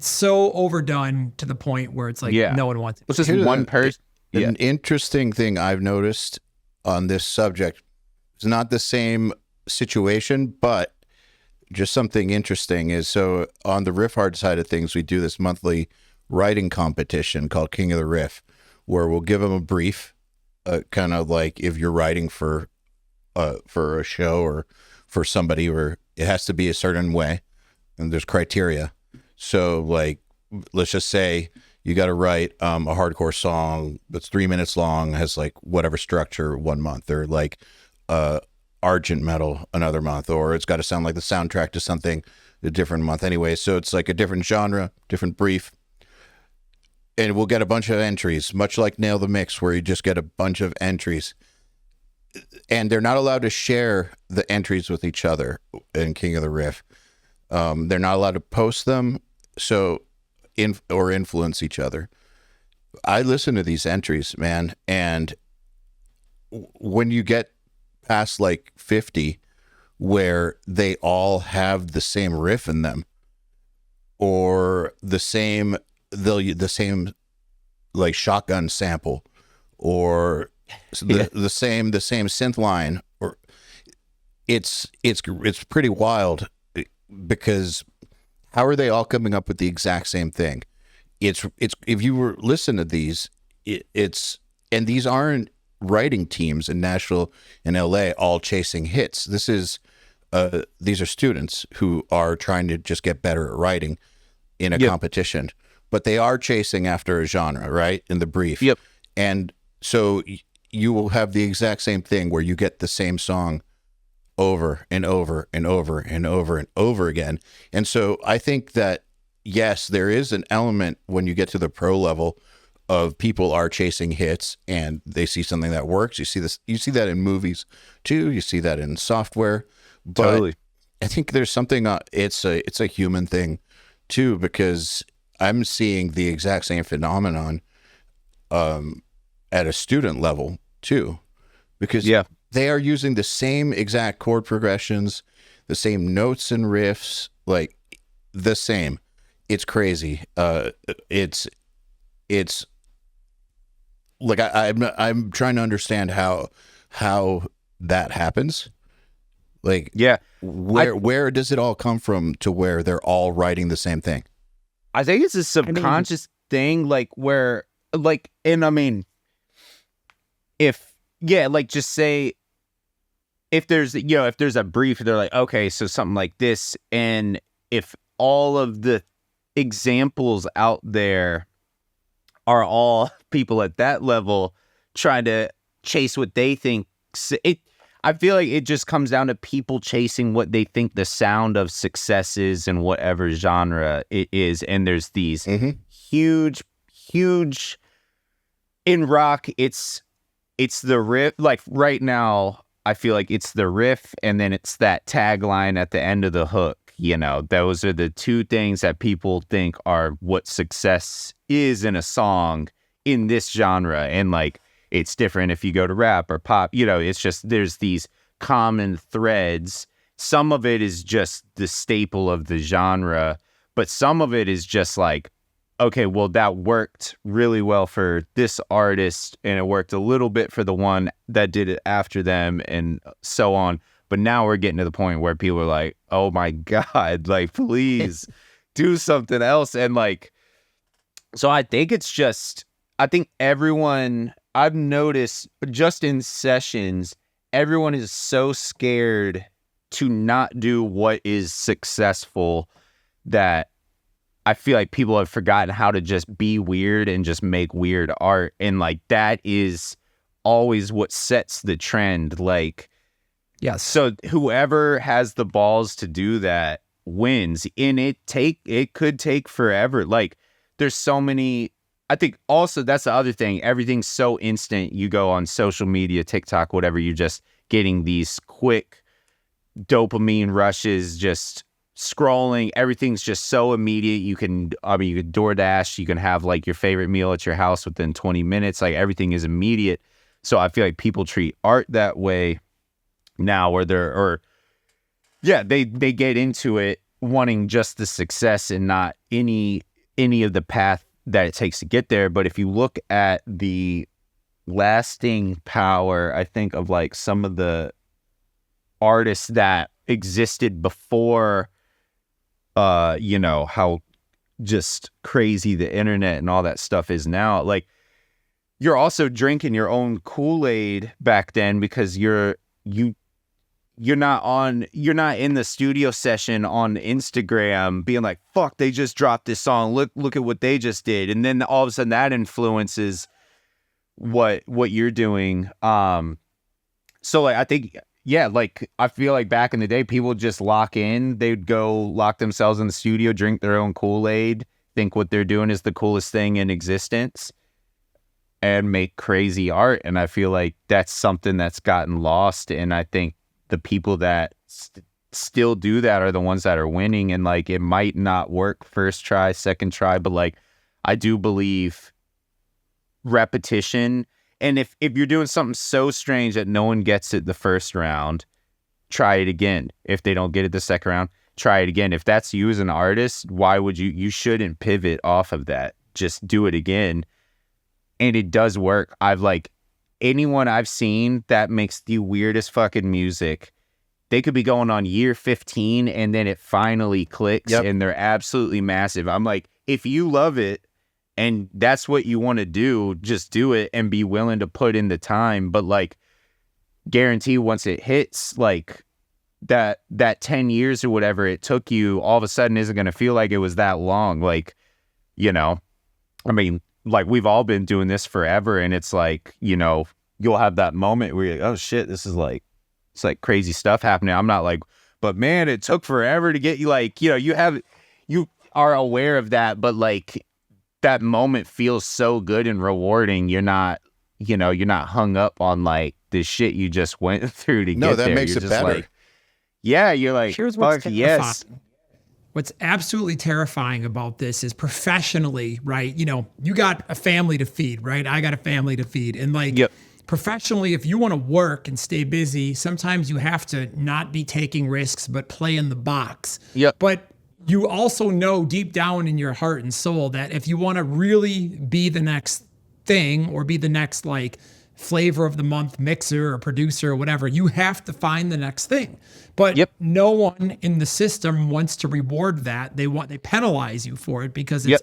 so overdone to the point where it's like no one wants it.
It's just one person.
An interesting thing I've noticed on this subject is not the same situation, but just something interesting is, so on the riff hard side of things, we do this monthly writing competition called King of the Riff, where we'll give them a brief, kind of like if you're writing for a show or for somebody, or it has to be a certain way and there's criteria. So like, let's just say you got to write a hardcore song that's 3 minutes long, has like whatever structure 1 month, or like argent metal another month, or it's got to sound like the soundtrack to something a different month anyway. So it's like a different genre, different brief. And we'll get a bunch of entries, much like Nail the Mix, where you just get a bunch of entries. And they're not allowed to share the entries with each other in King of the Riff. They're not allowed to post them or influence each other. I listen to these entries, man, and when you get past like 50, where they all have the same riff in them, or the same like shotgun sample, or the same synth line, or it's pretty wild, because how are they all coming up with the exact same thing? It's if you were listen to these, it's and these aren't writing teams in Nashville and LA all chasing hits. These are students who are trying to just get better at writing in a competition, but they are chasing after a genre, right? In the brief.
Yep.
And so you will have the exact same thing where you get the same song over and over and over and over and over again. And so I think that, yes, there is an element when you get to the pro level of people are chasing hits and they see something that works. You see that in movies too. You see that in software. But
Totally.
I think there's something, it's a human thing too, because I'm seeing the exact same phenomenon at a student level too, because they are using the same exact chord progressions, the same notes and riffs, like the same. It's crazy. It's like I'm trying to understand how that happens. Like, where does it all come from to where they're all writing the same thing?
I think it's a subconscious thing, like where, like, and I mean, just say if there's a brief, they're like, okay, so something like this, and if all of the examples out there are all people at that level trying to chase what they think, I feel like it just comes down to people chasing what they think the sound of success is in whatever genre it is. And there's these huge in rock. It's the riff. Like right now, I feel like it's the riff, and then it's that tagline at the end of the hook. You know, those are the two things that people think are what success is in a song in this genre. And like, it's different if you go to rap or pop, you know, it's just, there's these common threads. Some of it is just the staple of the genre, but some of it is just like, okay, well, that worked really well for this artist, and it worked a little bit for the one that did it after them, and so on. But now we're getting to the point where people are like, oh my God, like, please do something else. And like, so I think everyone, I've noticed just in sessions, everyone is so scared to not do what is successful that I feel like people have forgotten how to just be weird and just make weird art. And like, that is always what sets the trend. Like,
yes.
So whoever has the balls to do that wins. And it could take forever. Like, there's so many. I think also that's the other thing. Everything's so instant. You go on social media, TikTok, whatever, you're just getting these quick dopamine rushes, just scrolling. Everything's just so immediate. You can DoorDash, you can have like your favorite meal at your house within 20 minutes. Like, everything is immediate. So I feel like people treat art that way now, where they get into it wanting just the success and not any of the path that it takes to get there. But if you look at the lasting power, I think, of like some of the artists that existed before, how just crazy the internet and all that stuff is now. Like, you're also drinking your own Kool-Aid back then, because you're not in the studio session on Instagram being like, fuck, they just dropped this song. Look at what they just did. And then all of a sudden that influences what you're doing. So like, I think, like, I feel like back in the day, people would just lock in. They'd go lock themselves in the studio, drink their own Kool-Aid, think what they're doing is the coolest thing in existence, and make crazy art. And I feel like that's something that's gotten lost. And I think the people that still do that are the ones that are winning. And like, it might not work first try, second try, but like, I do believe repetition. And if you're doing something so strange that no one gets it the first round, try it again. If they don't get it the second round, try it again. If that's you as an artist, why would you shouldn't pivot off of that. Just do it again. And it does work. Anyone I've seen that makes the weirdest fucking music, they could be going on year 15 and then it finally clicks and they're absolutely massive. I'm like, if you love it and that's what you want to do, just do it and be willing to put in the time. But like, guarantee once it hits, like that 10 years or whatever it took you, all of a sudden isn't going to feel like it was that long. Like, you know, I mean, like we've all been doing this forever, and it's like, you know, you'll have that moment where you're like, oh shit, this is like, it's like crazy stuff happening. I'm not like, but man, it took forever to get you, like, you know, you are aware of that, but like that moment feels so good and rewarding. You're not, you know, you're not hung up on like the shit you just went through to get there.
No, that makes
You're
it
just
better.
like, yeah, you're like,
Here's what's
fuck yes.
terrifying. What's absolutely terrifying about this is professionally, right? You know, you got a family to feed, right? I got a family to feed. And like professionally, if you want to work and stay busy, sometimes you have to not be taking risks, but play in the box.
Yep.
But you also know deep down in your heart and soul that if you want to really be the next thing or be the next like flavor of the month mixer or producer or whatever, you have to find the next thing. But no one in the system wants to reward that. They penalize you for it because it's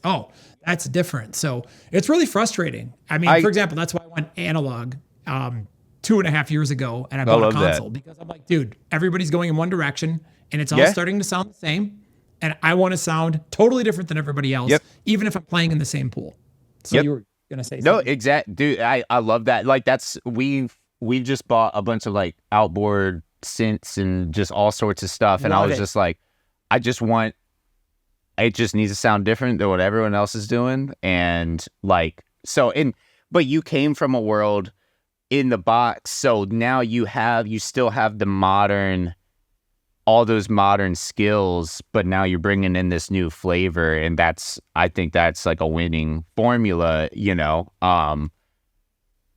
that's different. So it's really frustrating. I mean, for example, that's why I went analog 2.5 years ago and I bought a console because I'm like, dude, everybody's going in one direction and it's all starting to sound the same. And I want to sound totally different than everybody else, even if I'm playing in the same pool. So you were gonna say something.
No, exact, dude. I love that. Like that's we've just bought a bunch of like outboard synths and just all sorts of stuff, and I was just like, I just want, it just needs to sound different than what everyone else is doing, and like so. But you came from a world in the box, so now you still have the modern, all those modern skills, but now you're bringing in this new flavor, and I think that's like a winning formula, you know.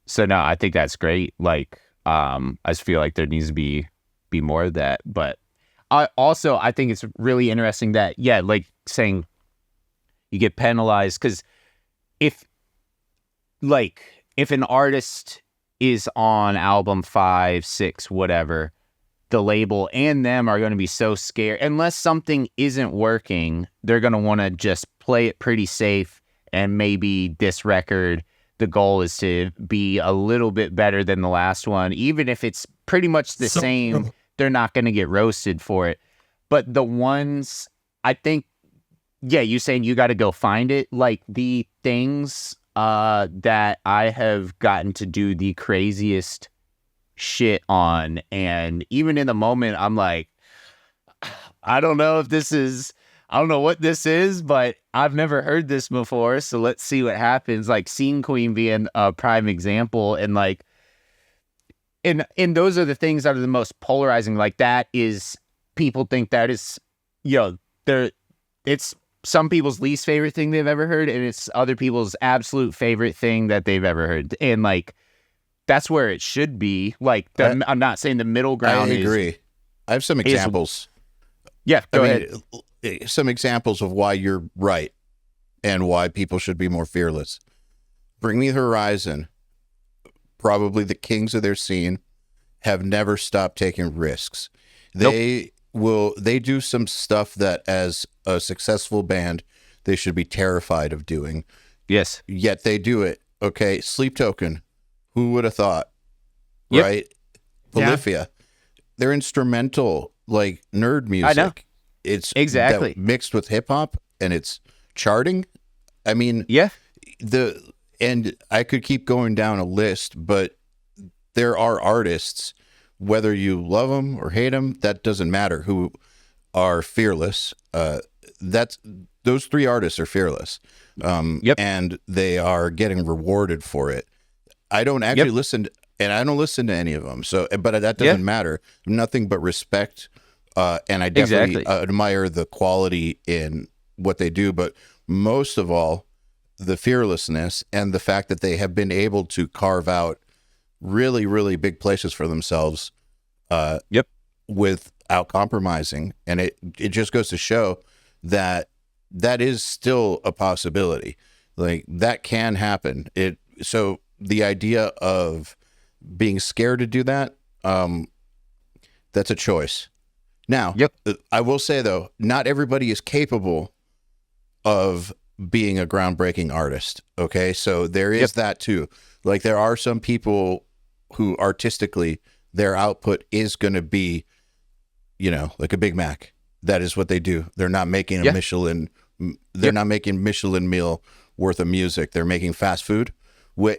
So no, I think that's great. Like, I just feel like there needs to be more of that. But I think it's really interesting that like saying you get penalized because if an artist is on album 5, 6, whatever, the label and them are going to be so scared. Unless something isn't working, they're going to want to just play it pretty safe. And maybe this record, the goal is to be a little bit better than the last one. Even if it's pretty much the same, they're not going to get roasted for it. But the ones, I think, you saying you got to go find it. Like the things that I have gotten to do the craziest shit on, and even in the moment I'm like, I don't know what this is, but I've never heard this before, so let's see what happens. Like Scene Queen being a prime example, and like and those are the things that are the most polarizing. Like that is, people think that is, you know, it's some people's least favorite thing they've ever heard, and it's other people's absolute favorite thing that they've ever heard, and like that's where it should be. Like, I'm not saying the middle ground.
I agree. I have some examples.
Go ahead.
Some examples of why you're right and why people should be more fearless. Bring Me the Horizon, probably the kings of their scene, have never stopped taking risks. They do some stuff that as a successful band, they should be terrified of doing.
Yes.
Yet they do it. Okay. Sleep Token. Who would have thought? Right? Polyphia. They're instrumental, like nerd music.
I know.
It's
exactly
mixed with hip hop, and it's charting. I mean, and I could keep going down a list, but there are artists, whether you love them or hate them, that doesn't matter, who are fearless. Those 3 artists are fearless. And they are getting rewarded for it. I don't actually listen, and I don't listen to any of them. So, but that doesn't matter. Nothing but respect, and I definitely admire the quality in what they do. But most of all, the fearlessness and the fact that they have been able to carve out really, really big places for themselves without compromising. And it just goes to show that that is still a possibility. Like, that can happen. So the idea of being scared to do that, that's a choice. Now, I will say, though, not everybody is capable of being a groundbreaking artist. Okay. So there is that too. Like, there are some people who artistically their output is going to be, like a Big Mac. That is what they do. They're not making a Michelin. They're not making Michelin meal worth of music. They're making fast food.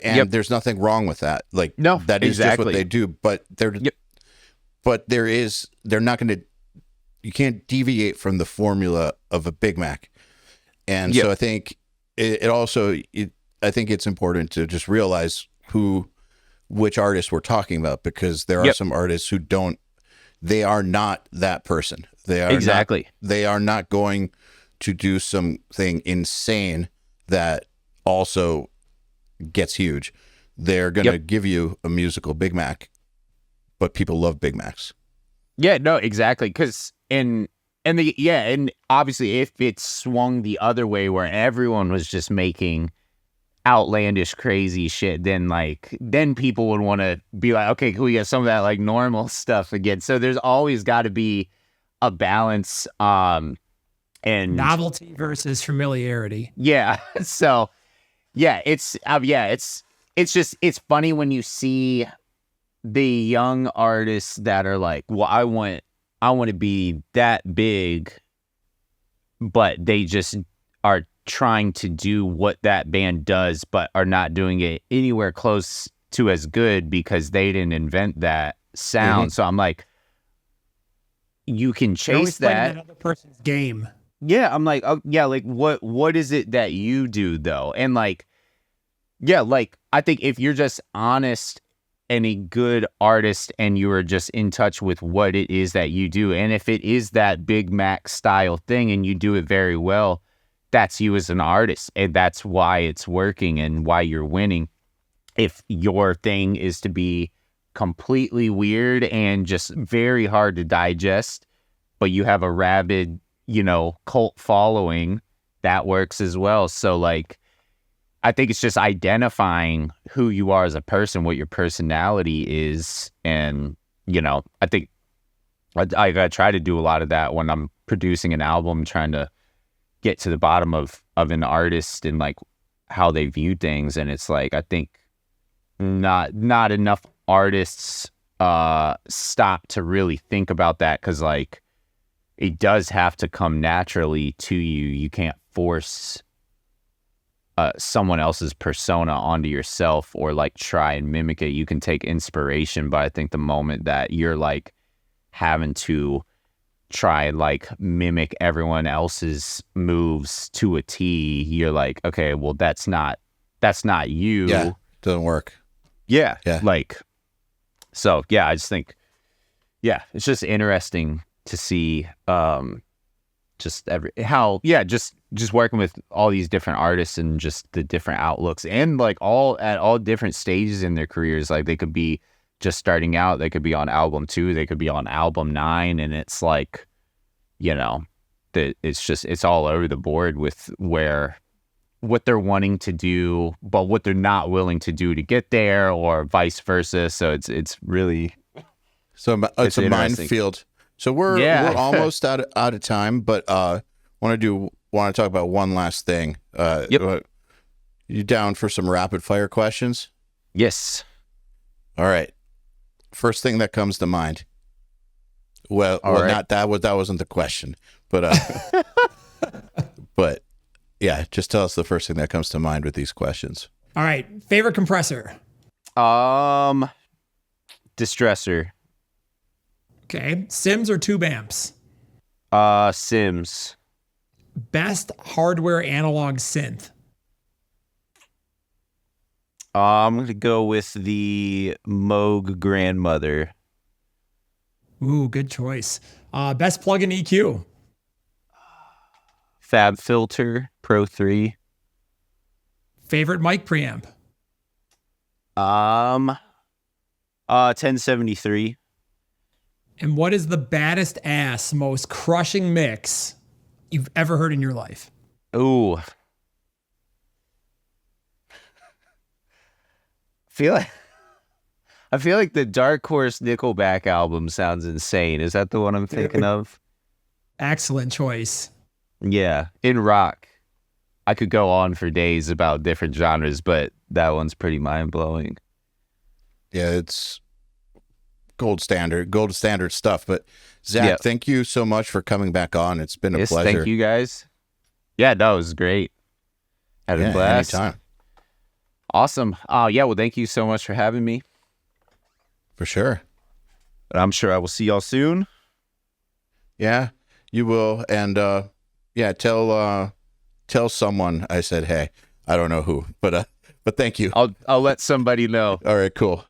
And there's nothing wrong with that. Like, no, that is just what they do. But they're not going to, you can't deviate from the formula of a Big Mac. And so I think I think it's important to just realize which artists we're talking about, because there are some artists who they are not that person. They are not going to do something insane that also gets huge. They're going to give you a musical Big Mac, but people love Big Macs.
Yeah, no, exactly. And obviously if it swung the other way where everyone was just making outlandish, crazy shit, then people would want to be like, okay, can we get some of that like normal stuff again? So there's always got to be a balance, and
novelty versus familiarity.
Yeah. So it's funny when you see the young artists that are like, well, I want to be that big, but they just are trying to do what that band does, but are not doing it anywhere close to as good because they didn't invent that sound. So I'm like, you can chase that
other person's game.
Yeah, I'm like, oh yeah, like what is it that you do though? And like, yeah, like I think if you're just honest and a good artist and you are just in touch with what it is that you do, and if it is that Big Mac style thing and you do it very well, that's you as an artist, and that's why it's working and why you're winning. If your thing is to be completely weird and just very hard to digest, but you have a rabid, cult following, that works as well. So like, I think it's just identifying who you are as a person, what your personality is. And, I think I try to do a lot of that when I'm producing an album, trying to get to the bottom of an artist and like how they view things. And it's like, I think not enough artists stop to really think about that, because like it does have to come naturally to you. You can't force someone else's persona onto yourself or like try and mimic it. You can take inspiration, but I think the moment that you're like having to try and like mimic everyone else's moves to a T, you're like, okay, well that's not you.
Yeah, doesn't work.
Yeah. Like, so yeah, I just think, it's just interesting to see just working with all these different artists and just the different outlooks, and like at all different stages in their careers. Like they could be just starting out, they could be on album 2, they could be on album 9, and it's like, it's all over the board with what they're wanting to do, but what they're not willing to do to get there, or vice versa. So it's really,
it's a minefield. So we're almost out of time, but want to talk about one last thing. You down for some rapid fire questions?
Yes.
All right. First thing that comes to mind. Well,
right.
Not that wasn't the question, but but yeah, just tell us the first thing that comes to mind with these questions.
All right. Favorite compressor?
Distressor.
Okay. Sims or tube amps?
Sims.
Best hardware analog synth?
I'm going to go with the Moog Grandmother.
Ooh, good choice. Best plug-in EQ?
Fab Filter Pro 3.
Favorite mic preamp?
1073.
And what is the baddest ass, most crushing mix you've ever heard in your life?
Ooh. I feel like the Dark Horse Nickelback album sounds insane. Is that the one I'm thinking of?
Excellent choice.
Yeah, in rock. I could go on for days about different genres, but that one's pretty mind-blowing.
Yeah, it's gold standard stuff. But Zach, thank you so much for coming back on. It's been a pleasure.
Thank you guys. Yeah, no, it was great. Had a blast.
Anytime.
Awesome. Well, thank you so much for having me.
For sure.
I'm sure I will see y'all soon.
Yeah, you will. And tell someone I said hey. I don't know who, but thank you.
I'll let somebody know.
All right, cool.